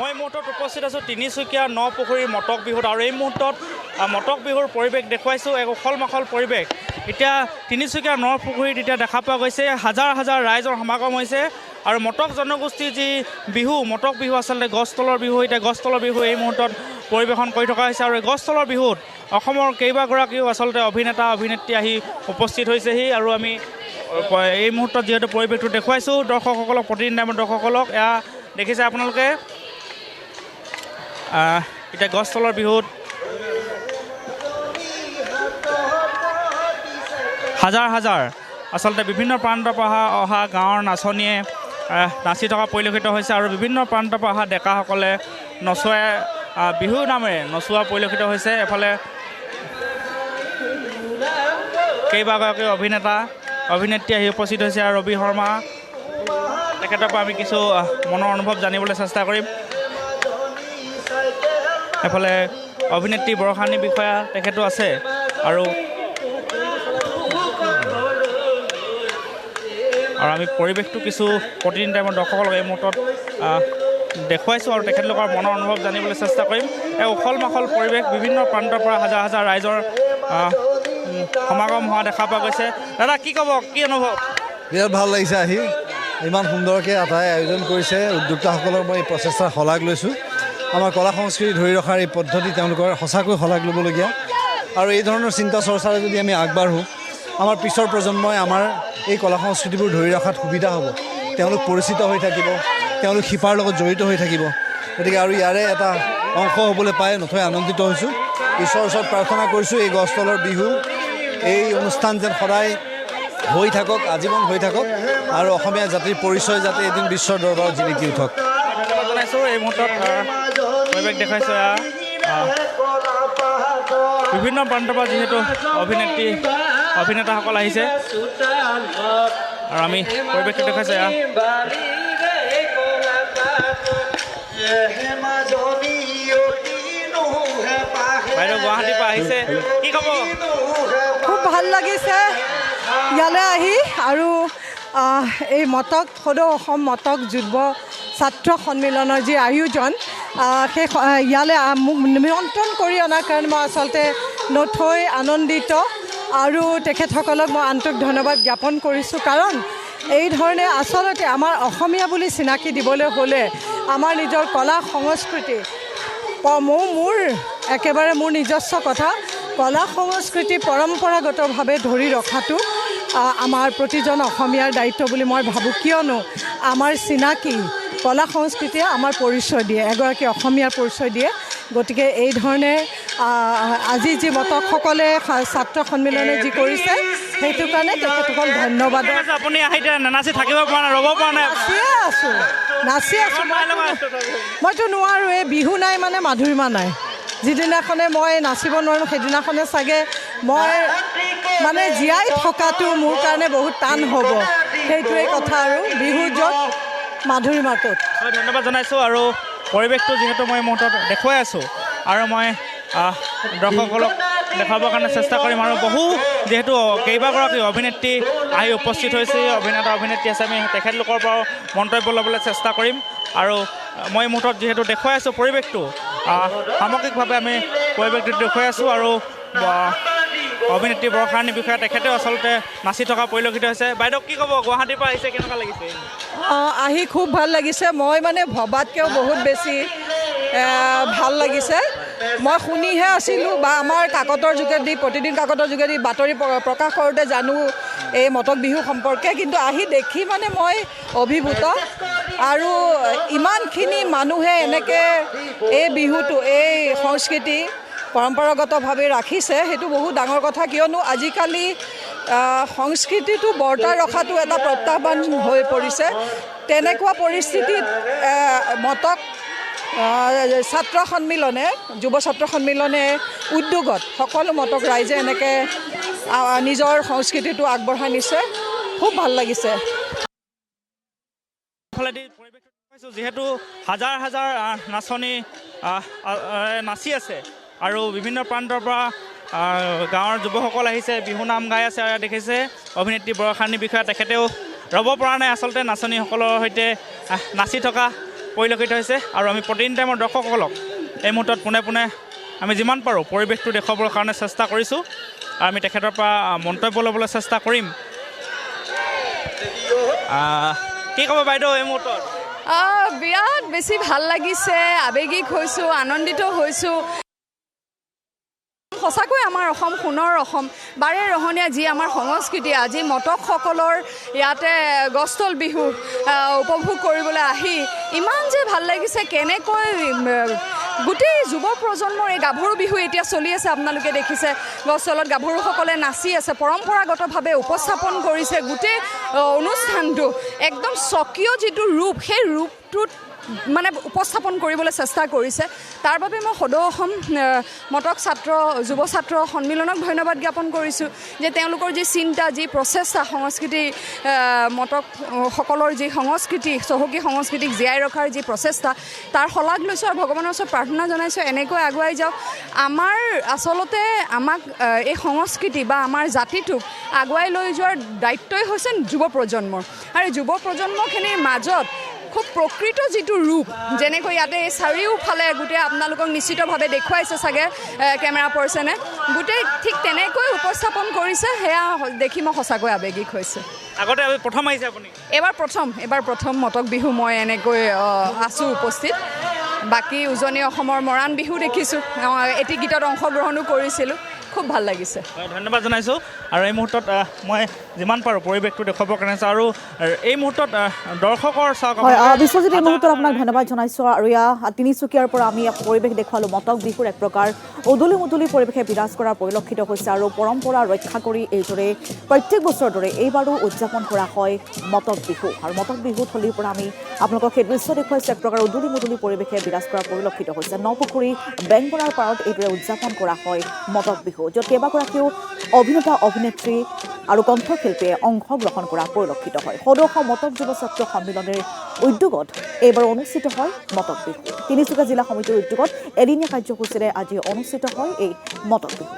মই মুহূৰ্তত উপস্থিত আছোঁ তিনিচুকীয়া নপুখুৰীৰ মটক বিহুত আৰু এই মুহূৰ্তত মটক বিহুৰ পৰিৱেশ দেখুৱাইছোঁ এক উখল মাখল পৰিৱেশ। এতিয়া তিনিচুকীয়া নপুখুৰীত এতিয়া দেখা পোৱা গৈছে হাজাৰ হাজাৰ ৰাইজৰ সমাগম হৈছে আৰু মটক জনগোষ্ঠীৰ যি বিহু মটক বিহু আচলতে গছতলৰ বিহু এতিয়া গছতলৰ বিহু এই মুহূৰ্তত পৰিৱেশন কৰি থকা হৈছে আৰু এই গছতলৰ বিহুত অসমৰ কেইবাগৰাকীও আচলতে অভিনেতা অভিনেত্ৰী আহি উপস্থিত হৈছেহি আৰু আমি এই মুহূৰ্তত যিহেতু পৰিৱেশটো দেখুৱাইছোঁ দৰ্শকসকলক প্ৰতিদিন টাইমত দৰ্শকসকলক এয়া দেখিছে আপোনালোকে এতিয়া গছতলৰ বিহুত হাজাৰ হাজাৰ আচলতে বিভিন্ন প্ৰান্তৰ পৰা অহা গাঁৱৰ নাচনীয়ে নাচি থকা পৰিলক্ষিত হৈছে আৰু বিভিন্ন প্ৰান্তৰ পৰা অহা ডেকাসকলে নচুৱাই বিহু নামেৰে নচোৱা পৰিলক্ষিত হৈছে। এফালে কেইবাগৰাকী অভিনেতা অভিনেত্ৰী আহি উপস্থিত হৈছে আৰু ৰবি শৰ্মা তেখেতৰ পৰা আমি কিছু মনৰ অনুভৱ জানিবলৈ চেষ্টা কৰিম। এফালে অভিনেত্ৰী বৰষাণী বিষয়া তেখেতো আছে আৰু আমি পৰিৱেশটো কিছু প্ৰতিদিন টাইমত দৰ্শকসকলক এই মুহূৰ্তত দেখুৱাইছোঁ আৰু তেখেতলোকৰ মনৰ অনুভৱ জানিবলৈ চেষ্টা কৰিম। এই উখল মাখল পৰিৱেশ বিভিন্ন প্ৰান্তৰ পৰা হাজাৰ হাজাৰ ৰাইজৰ সমাগম হোৱা দেখা পোৱা গৈছে। দাদা কি ক'ব, কি অনুভৱ? বিৰাট ভাল লাগিছে আহি, ইমান সুন্দৰকৈ আটাই আয়োজন কৰিছে। উদ্যোক্তাসকলৰ মই এই প্ৰচেষ্টাৰ শলাগ লৈছোঁ। আমাৰ কলা সংস্কৃতি ধৰি ৰখাৰ এই পদ্ধতি তেওঁলোকৰ সঁচাকৈ শলাগ ল'বলগীয়া আৰু এই ধৰণৰ চিন্তা চৰ্চাৰে যদি আমি আগবাঢ়োঁ আমাৰ পিছৰ প্ৰজন্মই আমাৰ এই কলা সংস্কৃতিবোৰ ধৰি ৰখাত সুবিধা হ'ব। তেওঁলোক পৰিচিত হৈ থাকিব, তেওঁলোক শিপাৰ লগত জড়িত হৈ থাকিব। গতিকে আৰু ইয়াৰে এটা অংশ হ'বলৈ পাই নথৈ আনন্দিত হৈছোঁ। ঈশ্বৰৰ ওচৰত প্ৰাৰ্থনা কৰিছোঁ এই গছতলৰ বিহু এই অনুষ্ঠান যেন সদায় হৈ থাকক, আজীৱন হৈ থাকক আৰু অসমীয়া জাতিৰ পৰিচয় যাতে এদিন বিশ্বৰ দৰবাৰত জিলিকি উঠক। ধন্যবাদ জনাইছোঁ। এই মুহূৰ্তত পৰিৱেশ দেখুৱাইছোঁ বিভিন্ন প্ৰান্তৰ পৰা যিহেতু অভিনেত্ৰী অভিনেতাসকল আহিছে আৰু আমি পৰিৱেশটো দেখুৱাইছোঁ বাইদেউ গুৱাহাটীৰ পৰা আহিছে, কি ক'ব? খুব ভাল লাগিছে ইয়ালৈ আহি আৰু এই মটক সদৌ অসম মটক যুৱ ছাত্ৰ সন্মিলনৰ যি আয়োজন সেই ইয়ালৈ মোক নিমন্ত্ৰণ কৰি অনাৰ কাৰণে মই আচলতে নথৈ আনন্দিত আৰু তেখেতসকলক মই আন্তৰিক ধন্যবাদ জ্ঞাপন কৰিছোঁ। কাৰণ এই ধৰণে আচলতে আমাৰ অসমীয়া বুলি চিনাকি দিবলৈ হ'লে আমাৰ নিজৰ কলা সংস্কৃতি মোৰ একেবাৰে মোৰ নিজস্ব কথা কলা সংস্কৃতি পৰম্পৰাগতভাৱে ধৰি ৰখাটো আমাৰ প্ৰতিজন অসমীয়াৰ দায়িত্ব বুলি মই ভাবোঁ। কিয়নো আমাৰ চিনাকি কলা সংস্কৃতিয়ে আমাৰ পৰিচয় দিয়ে, এগৰাকী অসমীয়াৰ পৰিচয় দিয়ে। গতিকে এই ধৰণে আজি যি মটকসকলে ছাত্ৰ সন্মিলনে যি কৰিছে সেইটো কাৰণে তেখেতসকল ধন্যবাদ। আপুনি আহি নাচি থাকিব পৰা নাই, ৰ'ব পৰা নাই? নাচি আছোঁ মইতো নোৱাৰোঁ। এই বিহু নাই মানে মাধুৰিমা নাই। যিদিনাখনে মই নাচিব নোৱাৰোঁ সেইদিনাখনে চাগে মই মানে জীয়াই থকাটো মোৰ কাৰণে বহুত টান হ'ব। সেইটোৱেই কথা আৰু বিহু য'ত মাধুৰিমাটোত। ধন্যবাদ জনাইছোঁ আৰু পৰিৱেশটো যিহেতু মই মুহূৰ্তত দেখুৱাই আছোঁ আৰু মই দৰ্শকসকলক দেখাবৰ কাৰণে চেষ্টা কৰিম আৰু বহু যিহেতু কেইবাগৰাকী অভিনেত্ৰী আহি উপস্থিত হৈছে, অভিনেতা অভিনেত্ৰী আছে, আমি তেখেতলোকৰ পৰাও মন্তব্য ল'বলৈ চেষ্টা কৰিম আৰু মই মুহূৰ্তত যিহেতু দেখুৱাই আছোঁ পৰিৱেশটো সামগ্ৰিকভাৱে আমি পৰিৱেশটো দেখুৱাই আছোঁ আৰু অভিনেত্ৰী বৰষাণী বিষয়া তেখেতেও আচলতে নাচি থকা পৰিলক্ষিত হৈছে। বাইদেউ কি ক'ব, গুৱাহাটীৰ পৰা আহিছে, কেনেকুৱা লাগিছে? আহি খুব ভাল লাগিছে। মই মানে ভবাতকৈও বহুত বেছি ভাল লাগিছে। মই শুনিহে আছিলোঁ বা আমাৰ কাকতৰ যোগেদি প্ৰতিদিন কাকতৰ যোগেদি বাতৰি প্ৰকাশ কৰোঁতে জানো এই মটক বিহু সম্পৰ্কে, কিন্তু আহি দেখি মানে মই অভিভূত আৰু ইমানখিনি মানুহে এনেকৈ এই বিহুটো এই সংস্কৃতি পৰম্পৰাগতভাৱে ৰাখিছে সেইটো বহুত ডাঙৰ কথা। কিয়নো আজিকালি সংস্কৃতিটো বৰ্তাই ৰখাটো এটা প্ৰত্যাহ্বান হৈ পৰিছে। তেনেকুৱা পৰিস্থিতিত মটক ছাত্ৰ সন্মিলনে যুৱ ছাত্ৰ সন্মিলনে উদ্যোগত সকলো মটক ৰাইজে এনেকৈ নিজৰ সংস্কৃতিটো আগবঢ়াই নিছে, খুব ভাল লাগিছে। যিহেতু হাজাৰ হাজাৰ নাচনী নাচি আছে আৰু বিভিন্ন প্ৰান্তৰ পৰা গাঁৱৰ যুৱকসকল আহিছে, বিহু নাম গাই আছে আৰু দেখিছে অভিনেত্ৰী বৰষাণী বিষয়া তেখেতেও ৰ'ব পৰা নাই আচলতে নাচনীসকলৰ সৈতে নাচি থকা পৰিলক্ষিত হৈছে আৰু আমি প্ৰতিদিন টাইমৰ দৰ্শকসকলক এই মুহূৰ্তত পোনে পোনে আমি যিমান পাৰোঁ পৰিৱেশটো দেখুৱাবৰ কাৰণে চেষ্টা কৰিছোঁ আৰু আমি তেখেতৰ পৰা মন্তব্য ল'বলৈ চেষ্টা কৰিম। কি ক'ব বাইদেউ এই মুহূৰ্তত? বিৰাট বেছি ভাল লাগিছে, আৱেগিক হৈছোঁ, আনন্দিত হৈছোঁ। সঁচাকৈ আমাৰ অসম সোণৰ অসম, বাৰে ৰহণীয়া যি আমাৰ সংস্কৃতি, আজি মটকসকলৰ ইয়াতে গছতল বিহু উপভোগ কৰিবলৈ আহি ইমান যে ভাল লাগিছে। কেনেকৈ গোটেই যুৱ প্ৰজন্মৰ এই গাভৰু বিহু এতিয়া চলি আছে, আপোনালোকে দেখিছে গছতলত গাভৰুসকলে নাচি আছে, পৰম্পৰাগতভাৱে উপস্থাপন কৰিছে গোটেই অনুষ্ঠানটো। একদম স্বকীয় যিটো ৰূপ, সেই ৰূপটোত মানে উপস্থাপন কৰিবলৈ চেষ্টা কৰিছে। তাৰ বাবে মই সদৌ অসম মটক যুৱ ছাত্ৰ সন্মিলনক ধন্যবাদ জ্ঞাপন কৰিছোঁ যে তেওঁলোকৰ যি চিন্তা, যি প্ৰচেষ্টা, সংস্কৃতি মটকসকলৰ যি সংস্কৃতি, চহকী সংস্কৃতিক জীয়াই ৰখাৰ যি প্ৰচেষ্টা, তাৰ শলাগ লৈছোঁ আৰু ভগৱানৰ ওচৰত প্ৰাৰ্থনা জনাইছোঁ এনেকৈ আগুৱাই যাওক। আচলতে আমাক এই সংস্কৃতি বা আমাৰ জাতিটোক আগুৱাই লৈ যোৱাৰ দায়িত্বই হৈছে যুৱ প্ৰজন্মৰ, আৰু যুৱ প্ৰজন্মখিনিৰ মাজত খুব প্ৰকৃত যিটো ৰূপ, যেনেকৈ ইয়াতে চাৰিওফালে গোটেই আপোনালোকক নিশ্চিতভাৱে দেখুৱাইছে চাগে কেমেৰা পাৰ্চনে, গোটেই ঠিক তেনেকৈ উপস্থাপন কৰিছে। সেয়া দেখি মই সঁচাকৈ আৱেগিক হৈছোঁ। আগতে প্ৰথম আহিছে আপুনি? এইবাৰ প্ৰথম মটক বিহু মই এনেকৈ আছোঁ উপস্থিত। বাকী উজনি অসমৰ মৰাণ বিহু দেখিছোঁ, এটি গীতত অংশগ্ৰহণো কৰিছিলোঁ, খুব ভাল লাগিছে। ধন্যবাদ জনাইছোঁ। আৰু এই মুহূৰ্তত মই যিমান পাৰোঁ পৰিৱেশটো দেখুৱাবৰ কাৰণে আছোঁ আৰু এই মুহূৰ্তত দৰ্শকৰ চাওক। বিশ্বজিৎ, এই মুহূৰ্তত আপোনাক ধন্যবাদ জনাইছোঁ। আৰু তিনিচুকীয়াৰ পৰা আমি পৰিৱেশ দেখুৱালোঁ। মটক বিহুৰ এক প্ৰকাৰ উদুলি মুদুলি পৰিৱেশে বিৰাজ কৰা পৰিলক্ষিত হৈছে আৰু পৰম্পৰা ৰক্ষা কৰি এইদৰে প্ৰত্যেক বছৰৰ দৰে এইবাৰো উদযাপন কৰা হয় মটক বিহু। আৰু মটক বিহু থলীৰ পৰা আমি আপোনালোকক সেই দৃশ্য দেখুৱাইছোঁ। এক প্ৰকাৰ উদুলি মুদুলি পৰিৱেশে বিৰাজ কৰা পৰিলক্ষিত হৈছে। নপুখুৰী বেংবৰাৰ পাৰত এইদৰে উদযাপন কৰা হয় মটক বিহু, য'ত কেইবাগৰাকীও অভিনেতা অভিনেত্ৰী আৰু কণ্ঠশিল্পীয়ে অংশগ্ৰহণ কৰা পৰিলক্ষিত হয়। সদৌ অসম মটক যুৱ ছাত্ৰ সন্মিলনৰ উদ্যোগত এইবাৰ অনুষ্ঠিত হয় মটক বিহু। তিনিচুকীয়া জিলা সমিতিৰ উদ্যোগত এদিনীয়া কাৰ্যসূচীৰে আজি অনুষ্ঠিত হয় এই মটক বিহু।